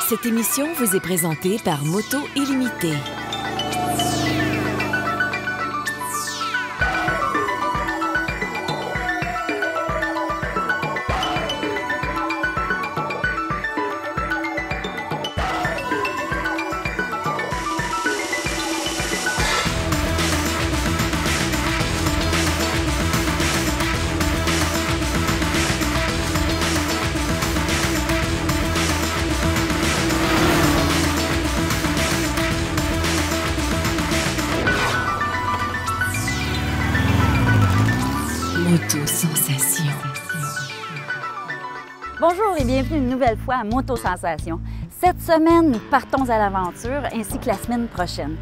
Cette émission vous est présentée par Moto Illimité. Moto Sensation. Bonjour et bienvenue une nouvelle fois à Moto Sensation. Cette semaine, nous partons à l'aventure ainsi que la semaine prochaine.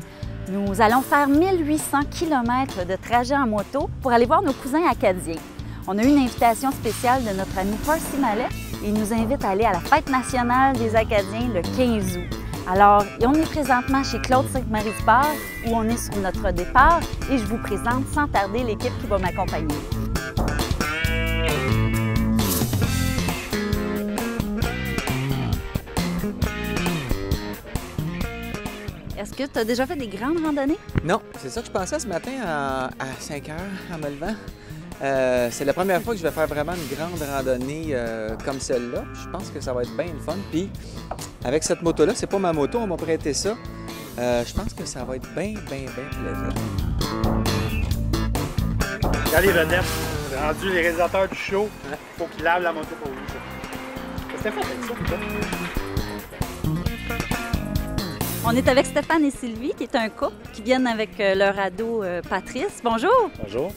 Nous allons faire 1800 km de trajet en moto pour aller voir nos cousins acadiens. On a eu une invitation spéciale de notre ami Percy Mallet et il nous invite à aller à la Fête nationale des Acadiens le 15 août. Alors, on est présentement chez Claude Sainte-Marie-du-Port où on est sur notre départ et je vous présente sans tarder l'équipe qui va m'accompagner. Est-ce que tu as déjà fait des grandes randonnées? Non, c'est ça que je pensais ce matin à 5 heures en me levant. C'est la première fois que je vais faire vraiment une grande randonnée comme celle-là. Je pense que ça va être bien le fun. Puis avec cette moto-là, c'est pas ma moto, on m'a prêté ça. Je pense que ça va être bien plaisant. Regardez les vedettes, rendu les réalisateurs du show, faut qu'ils lavent la moto pour vous. C'était fait avec ça, On est avec Stéphane et Sylvie, qui est un couple, qui viennent avec leur ado Patrice. Bonjour! Bonjour.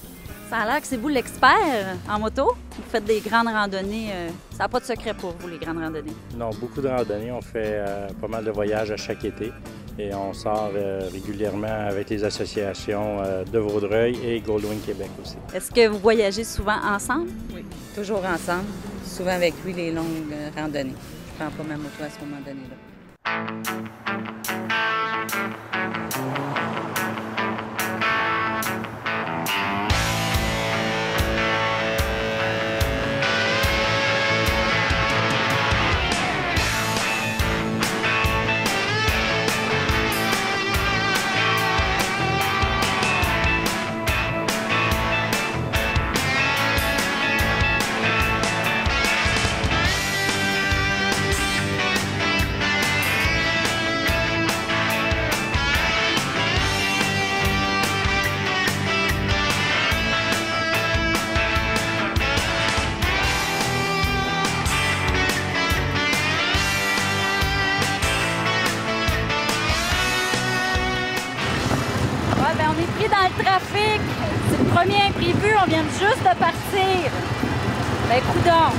Ça a l'air que c'est vous l'expert en moto. Vous faites des grandes randonnées. Ça n'a pas de secret pour vous, les grandes randonnées? Non, beaucoup de randonnées. On fait pas mal de voyages à chaque été et on sort régulièrement avec les associations de Vaudreuil et Goldwing Québec aussi. Est-ce que vous voyagez souvent ensemble? Oui, toujours ensemble. Souvent avec lui, les longues randonnées. Je ne prends pas ma moto à ce moment donné-là. On est pris dans le trafic. C'est le premier imprévu. On vient juste de partir. Ben, coudonc.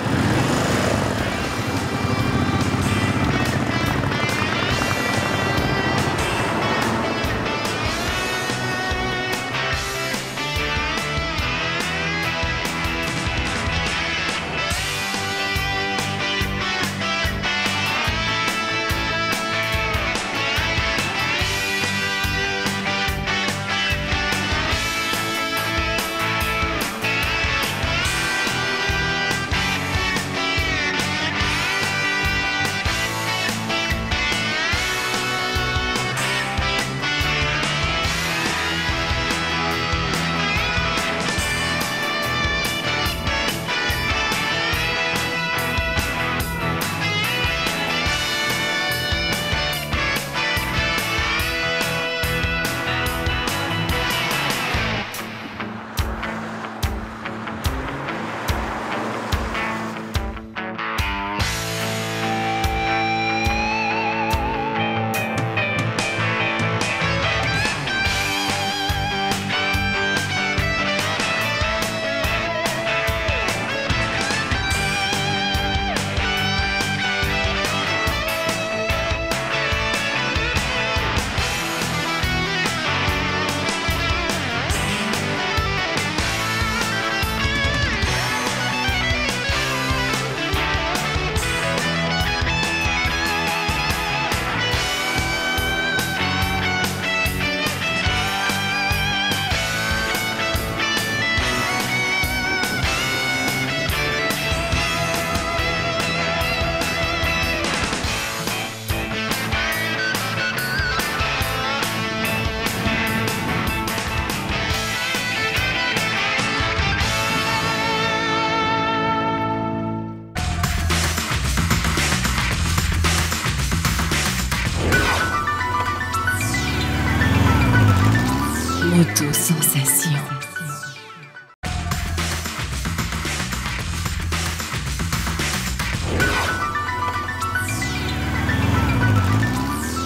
Moto Sensation.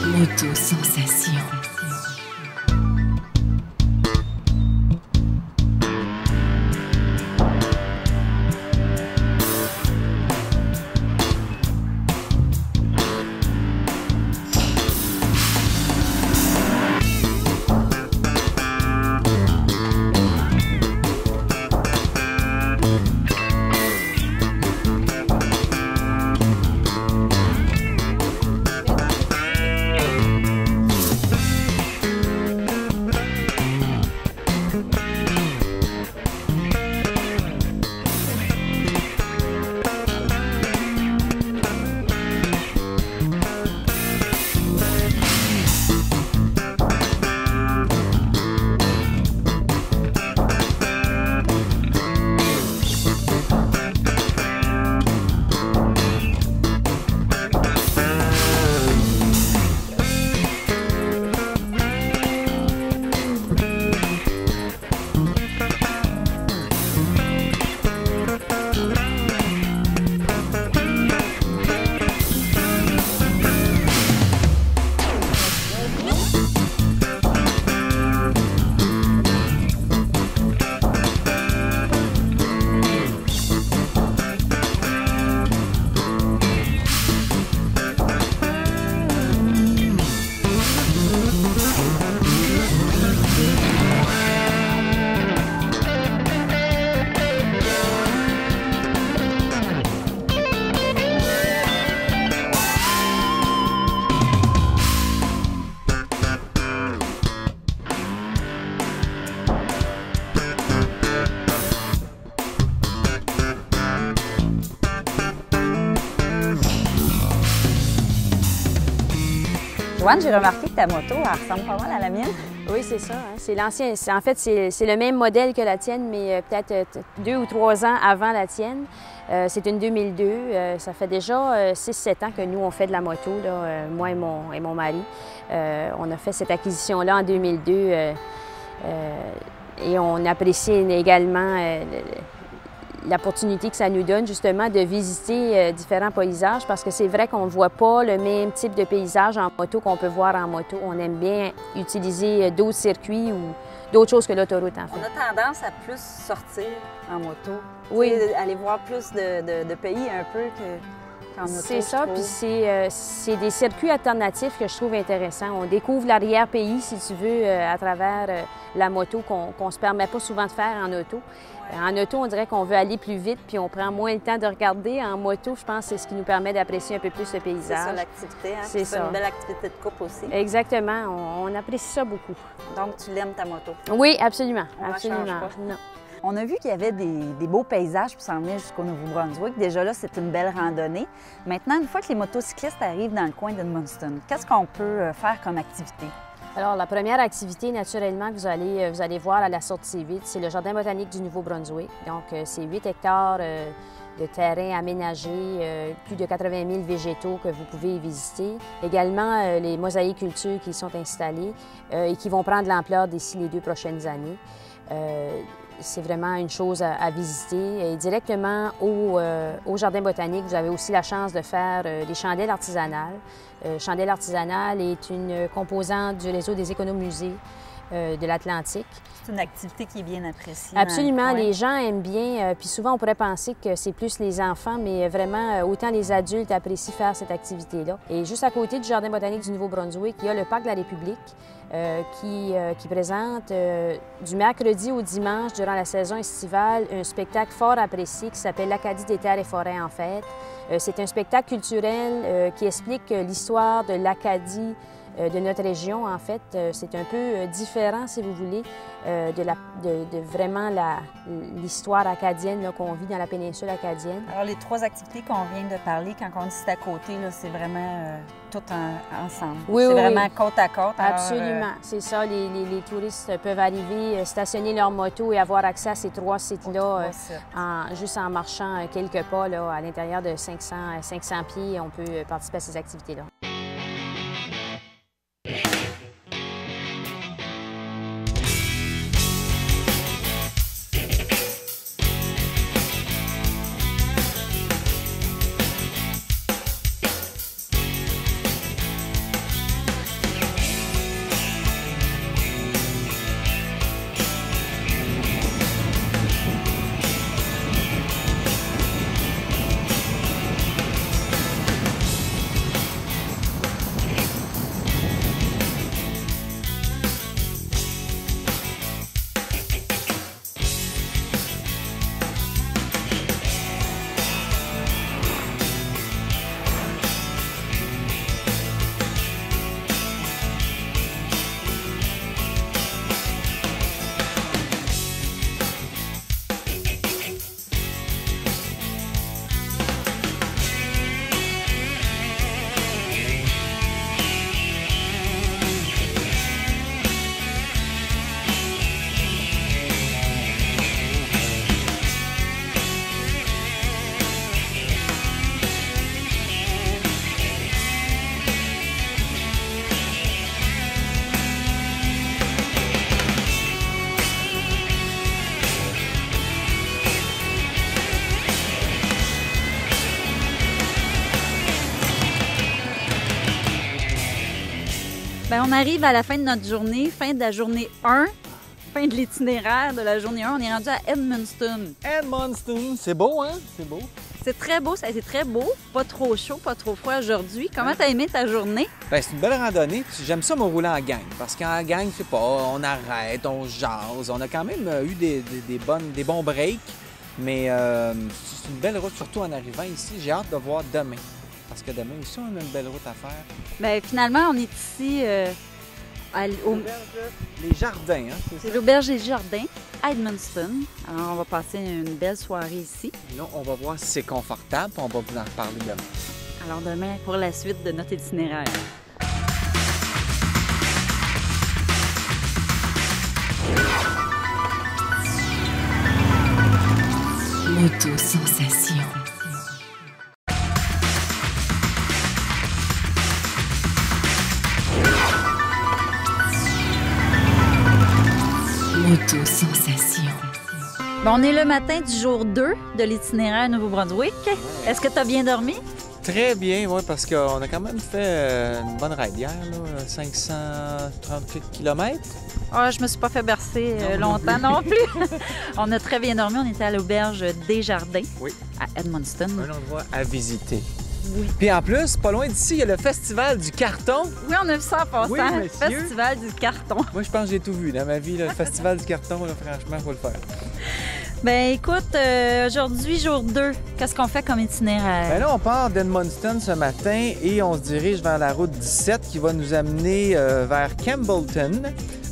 Moto Sensation. Joanne, j'ai remarqué que ta moto, elle ressemble pas mal à la mienne. Oui, c'est ça. Hein. C'est l'ancien. En fait, c'est le même modèle que la tienne, mais peut-être 2 ou 3 ans avant la tienne. C'est une 2002. Ça fait déjà 6-7 ans que nous, on fait de la moto, là, moi et mon mari. On a fait cette acquisition-là en 2002 et on apprécie également l'opportunité que ça nous donne justement de visiter différents paysages parce que c'est vrai qu'on ne voit pas le même type de paysage en moto qu'on peut voir en moto. On aime bien utiliser d'autres circuits ou d'autres choses que l'autoroute en fait. On a tendance à plus sortir en moto. Oui. Aller voir plus de pays un peu qu'en moto. C'est ça, puis c'est des circuits alternatifs que je trouve intéressants. On découvre l'arrière-pays, si tu veux, à travers la moto qu'on ne se permet pas souvent de faire en auto. En auto, on dirait qu'on veut aller plus vite, puis on prend moins le temps de regarder. En moto, je pense que c'est ce qui nous permet d'apprécier un peu plus le paysage. C'est ça, l'activité. Hein? C'est ça. Une belle activité de couple aussi. Exactement. On apprécie ça beaucoup. Donc, tu l'aimes, ta moto? Oui, absolument. On absolument. La change pas. Non. On a vu qu'il y avait des beaux paysages pour s'en venir jusqu'au Nouveau-Brunswick. Déjà là, c'est une belle randonnée. Maintenant, une fois que les motocyclistes arrivent dans le coin d'Edmundston, qu'est-ce qu'on peut faire comme activité? Alors, la première activité, naturellement, que vous allez voir à la sortie 8, c'est le Jardin botanique du Nouveau-Brunswick. Donc, c'est 8 hectares de terrain aménagé, plus de 80 000 végétaux que vous pouvez visiter. Également, les mosaïcultures qui sont installées et qui vont prendre l'ampleur d'ici les 2 prochaines années. C'est vraiment une chose à visiter. Et directement au Jardin botanique, vous avez aussi la chance de faire des chandelles artisanales. Chandelle artisanale est une composante du réseau des économusées de l'Atlantique. C'est une activité qui est bien appréciée. Absolument, les gens aiment bien. Puis souvent, on pourrait penser que c'est plus les enfants, mais vraiment, autant les adultes apprécient faire cette activité-là. Et juste à côté du Jardin botanique du Nouveau-Brunswick, il y a le Parc de la République qui présente du mercredi au dimanche, durant la saison estivale, un spectacle fort apprécié qui s'appelle l'Acadie des terres et forêts en fête. C'est un spectacle culturel qui explique l'histoire de l'Acadie de notre région, en fait. C'est un peu différent, si vous voulez, de vraiment l'histoire acadienne qu'on vit dans la péninsule acadienne. Alors, les 3 activités qu'on vient de parler, quand on dit c'est à côté, c'est vraiment tout ensemble. Oui, c'est oui, vraiment côte à côte. Absolument, c'est ça. Les touristes peuvent arriver, stationner leur moto et avoir accès à ces 3 sites-là juste en marchant quelques pas là, à l'intérieur de 500 pieds. On peut participer à ces activités-là. Bien, on arrive à la fin de notre journée, fin de la journée 1, fin de l'itinéraire de la journée 1. On est rendu à Edmundston. Edmundston, c'est beau, hein? C'est beau. C'est très beau, ça a été très beau. Pas trop chaud, pas trop froid aujourd'hui. Comment t'as aimé ta journée? Ben, c'est une belle randonnée. Puis j'aime ça me rouler en gang. Parce qu'en gang, je sais pas, on arrête, on jase. On a quand même eu des bons breaks. Mais c'est une belle route, surtout en arrivant ici. J'ai hâte de voir demain. Parce que demain aussi, on a une belle route à faire. Bien, finalement, on est ici Les jardins, hein? c'est l'auberge des Jardins à Edmundston. Alors, on va passer une belle soirée ici. Là, on va voir si c'est confortable. Puis on va vous en reparler demain. Alors, demain, pour la suite de notre itinéraire. Moto-sensation. Moto-sensation. Bon, on est le matin du jour 2 de l'itinéraire Nouveau-Brunswick. Est-ce que tu as bien dormi? Très bien, oui, parce qu'on a quand même fait une bonne ride hier, là, 538 km. Ah, je me suis pas fait bercer Non, longtemps non plus. On a très bien dormi. On était à l'auberge des Jardins Oui. à Edmundston. Un endroit à visiter. Oui. Puis en plus, pas loin d'ici, il y a le Festival du carton. Oui, on a vu ça en passant. Oui, monsieur. Festival du carton. Moi, je pense que j'ai tout vu dans ma vie, là, le Festival du carton, là, franchement, il faut le faire. Ben écoute, aujourd'hui, jour 2, qu'est-ce qu'on fait comme itinéraire? Ben là, on part d'Edmundston ce matin et on se dirige vers la route 17 qui va nous amener vers Campbellton.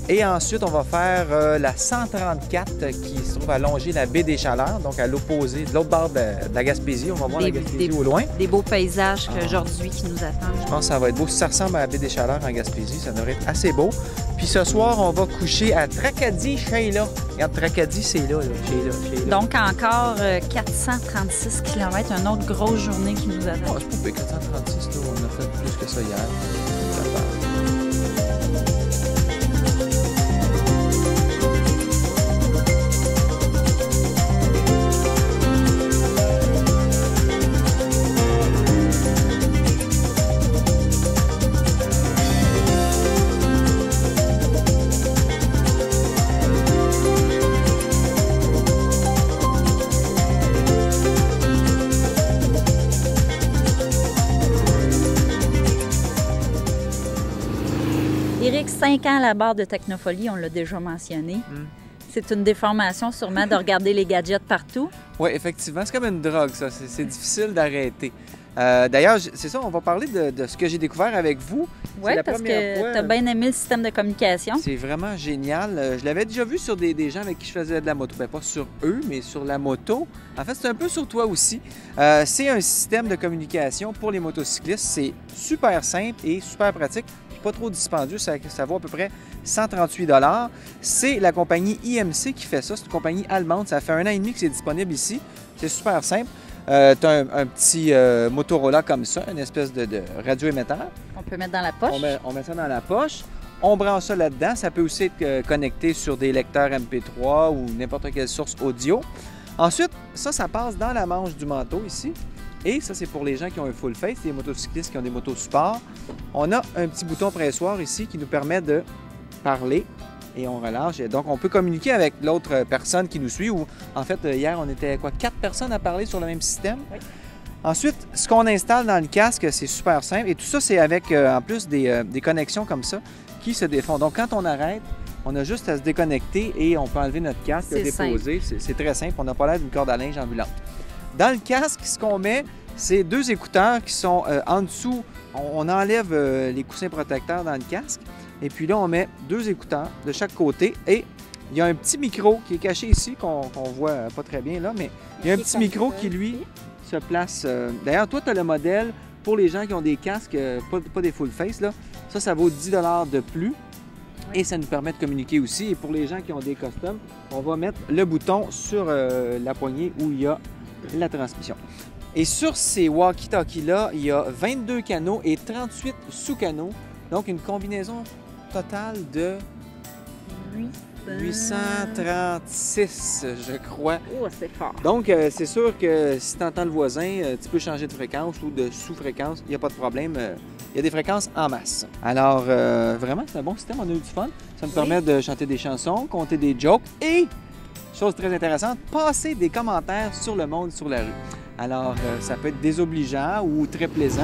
Et ensuite, on va faire la 134 qui se trouve à longer la baie des Chaleurs, donc à l'opposé, de l'autre bord de la Gaspésie. On va voir la Gaspésie au loin. Des beaux paysages aujourd'hui qui nous attendent. Je pense que ça va être beau. Si ça ressemble à la baie des Chaleurs en Gaspésie, ça devrait être assez beau. Puis ce soir, on va coucher à Tracadie, Sheila. Regarde, Tracadie, c'est là, Sheila. Donc encore 436 km, une autre grosse journée qui nous attend. Oh, c'est pas pire, 436, là, on a fait plus que ça hier. Éric, 5 ans à la barre de Technofolie, on l'a déjà mentionné. C'est une déformation sûrement de regarder les gadgets partout. Oui, effectivement. C'est comme une drogue, ça. C'est difficile d'arrêter. D'ailleurs, c'est ça, on va parler de ce que j'ai découvert avec vous. Oui, parce que tu as bien aimé le système de communication. C'est vraiment génial. Je l'avais déjà vu sur des gens avec qui je faisais de la moto. Bien, pas sur eux, mais sur la moto. En fait, c'est un peu sur toi aussi. C'est un système de communication pour les motocyclistes. C'est super simple et super pratique. Pas trop dispendieux, ça vaut à peu près 138 $. C'est la compagnie IMC qui fait ça. C'est une compagnie allemande. Ça fait 1 an et demi que c'est disponible ici. C'est super simple. Tu as un petit Motorola comme ça, une espèce de radio-émetteur. On peut mettre dans la poche. On met ça dans la poche. On branche ça là-dedans. Ça peut aussi être connecté sur des lecteurs MP3 ou n'importe quelle source audio. Ensuite, ça passe dans la manche du manteau ici. Et ça, c'est pour les gens qui ont un full face, les motocyclistes qui ont des motos sport. On a un petit bouton pressoir ici qui nous permet de parler et on relâche. Et donc, on peut communiquer avec l'autre personne qui nous suit. Ou en fait, hier, on était 4 personnes à parler sur le même système. Oui. Ensuite, ce qu'on installe dans le casque, c'est super simple. Et tout ça, c'est avec, en plus, des connexions comme ça qui se défont. Donc, quand on arrête, on a juste à se déconnecter et on peut enlever notre casque, le déposer. C'est très simple. On n'a pas l'air d'une corde à linge ambulante. Dans le casque, ce qu'on met, c'est 2 écouteurs qui sont en dessous. On enlève les coussins protecteurs dans le casque. Et puis là, on met 2 écouteurs de chaque côté. Et il y a un petit micro qui est caché ici, qu'on voit pas très bien là. Mais il y a un petit micro qui, lui, se place. D'ailleurs, toi, tu as le modèle pour les gens qui ont des casques, pas des full face. Là. Ça vaut 10 $ de plus. Et ça nous permet de communiquer aussi. Et pour les gens qui ont des customs, on va mettre le bouton sur la poignée où il y a la transmission. Et sur ces walkie-talkies-là, il y a 22 canaux et 38 sous-canaux. Donc, une combinaison totale de 836, je crois. Oh, c'est fort. Donc, c'est sûr que si tu entends le voisin, tu peux changer de fréquence ou de sous-fréquence. Il n'y a pas de problème. il y a des fréquences en masse. Alors, vraiment, c'est un bon système, on a eu du fun. Ça me permet de chanter des chansons, compter des jokes et, chose très intéressante, passer des commentaires sur le monde, sur la rue. Alors, ça peut être désobligeant ou très plaisant.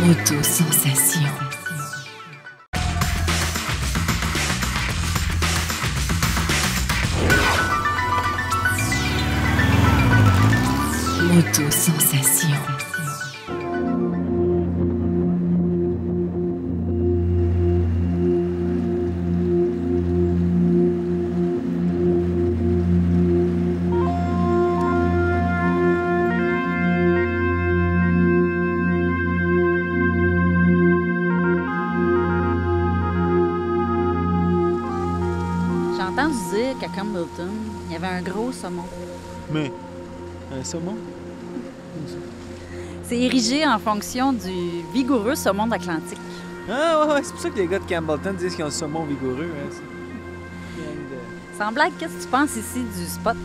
Moto-sensation. Moto-sensation. J'ai entendu dire qu'à Campbellton, il y avait un gros saumon. Mais, un saumon? C'est érigé en fonction du vigoureux saumon d'Atlantique. Ah ouais, c'est pour ça que les gars de Campbellton disent qu'ils ont un saumon vigoureux. Hein, Sans blague, qu'est-ce que tu penses ici du spot?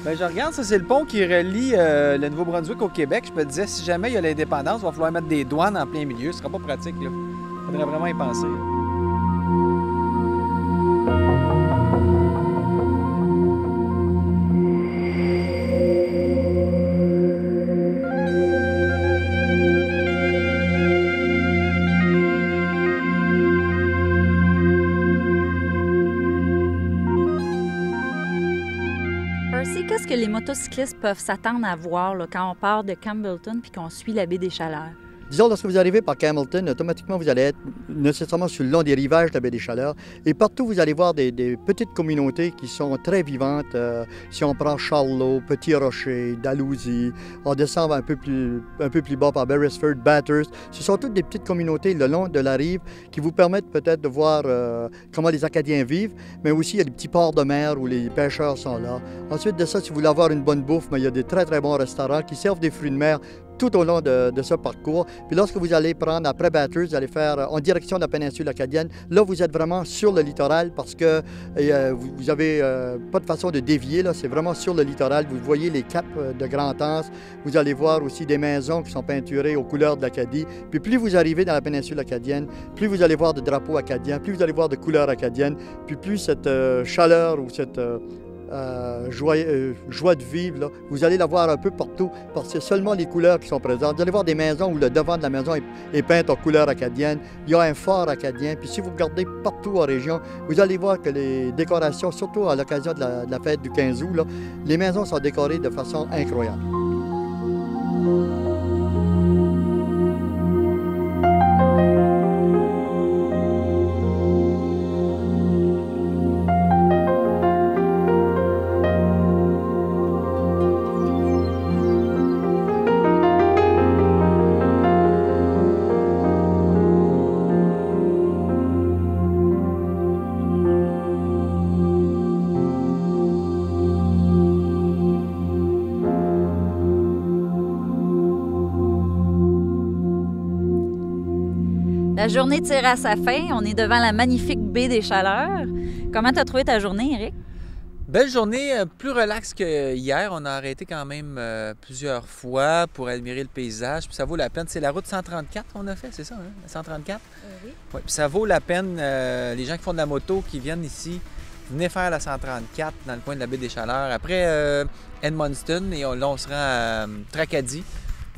Ben, je regarde, ça c'est le pont qui relie le Nouveau-Brunswick au Québec. Je me disais, si jamais il y a l'indépendance, il va falloir mettre des douanes en plein milieu. Ce sera pas pratique, là. Il faudrait vraiment y penser. Là. Percy, qu'est-ce que les motocyclistes peuvent s'attendre à voir là, quand on part de Campbellton puis qu'on suit la baie des Chaleurs? Disons, lorsque vous arrivez par Campbellton, automatiquement, vous allez être nécessairement sur le long des rivages de la baie des Chaleurs. Et partout, vous allez voir des petites communautés qui sont très vivantes. Si on prend Charlot, Petit Rocher, Dalhousie, on descend un peu plus bas par Beresford, Bathurst. Ce sont toutes des petites communautés le long de la rive qui vous permettent peut-être de voir comment les Acadiens vivent, mais aussi il y a des petits ports de mer où les pêcheurs sont là. Ensuite de ça, si vous voulez avoir une bonne bouffe, mais il y a des très, très bons restaurants qui servent des fruits de mer tout au long de ce parcours. Puis lorsque vous allez prendre après Bathurst, vous allez faire en direction de la péninsule acadienne. Là, vous êtes vraiment sur le littoral parce que vous n'avez pas de façon de dévier. Là, c'est vraiment sur le littoral. Vous voyez les caps de Grand-Anse. Vous allez voir aussi des maisons qui sont peinturées aux couleurs de l'Acadie. Puis plus vous arrivez dans la péninsule acadienne, plus vous allez voir de drapeaux acadiens, plus vous allez voir de couleurs acadiennes, puis plus cette chaleur ou cette joie de vivre, là, vous allez la voir un peu partout parce que c'est seulement les couleurs qui sont présentes. Vous allez voir des maisons où le devant de la maison est peint en couleurs acadiennes. Il y a un fort acadien. Puis si vous regardez partout en région, vous allez voir que les décorations, surtout à l'occasion de la fête du 15 août, là, les maisons sont décorées de façon incroyable. La journée tire à sa fin. On est devant la magnifique baie des Chaleurs. Comment tu as trouvé ta journée, Éric? Belle journée, plus relaxe que hier. On a arrêté quand même plusieurs fois pour admirer le paysage. Puis ça vaut la peine. C'est la route 134 qu'on a fait, c'est ça, hein? 134? Oui. Ouais, puis ça vaut la peine. Les gens qui font de la moto, qui viennent ici, venez faire la 134 dans le coin de la baie des Chaleurs. Après Edmundston, et là, on se rend à Tracadie.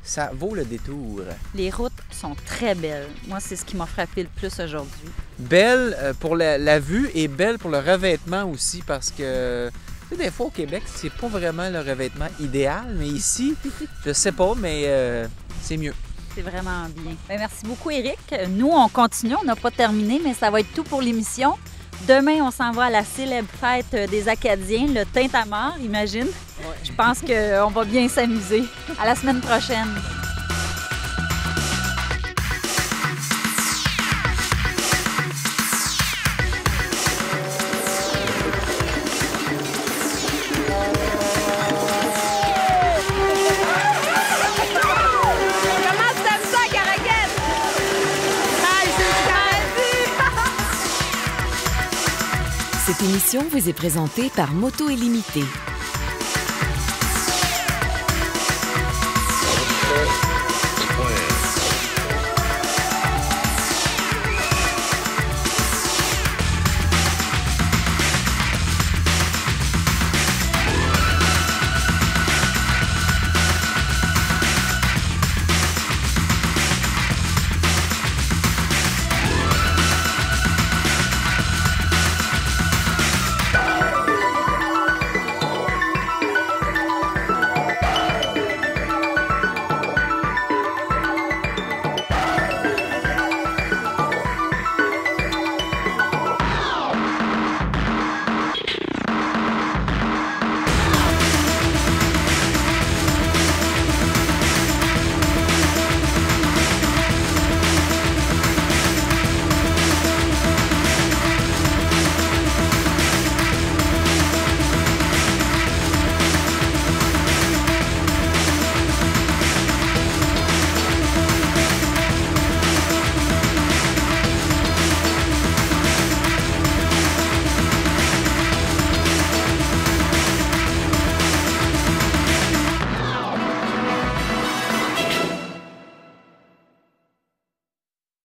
Ça vaut le détour. Les routes sont très belles. Moi, c'est ce qui m'a frappé le plus aujourd'hui. Belle pour la vue et belle pour le revêtement aussi parce que tu sais, des fois au Québec, c'est pas vraiment le revêtement idéal, mais ici, je sais pas, mais c'est mieux. C'est vraiment bien. Bien, merci beaucoup, Éric. Nous, on continue. On n'a pas terminé, mais ça va être tout pour l'émission. Demain, on s'en va à la célèbre fête des Acadiens, le Tintamarre, imagine. Ouais. Je pense qu'on va bien s'amuser. À la semaine prochaine. Cette émission vous est présentée par Moto Illimité.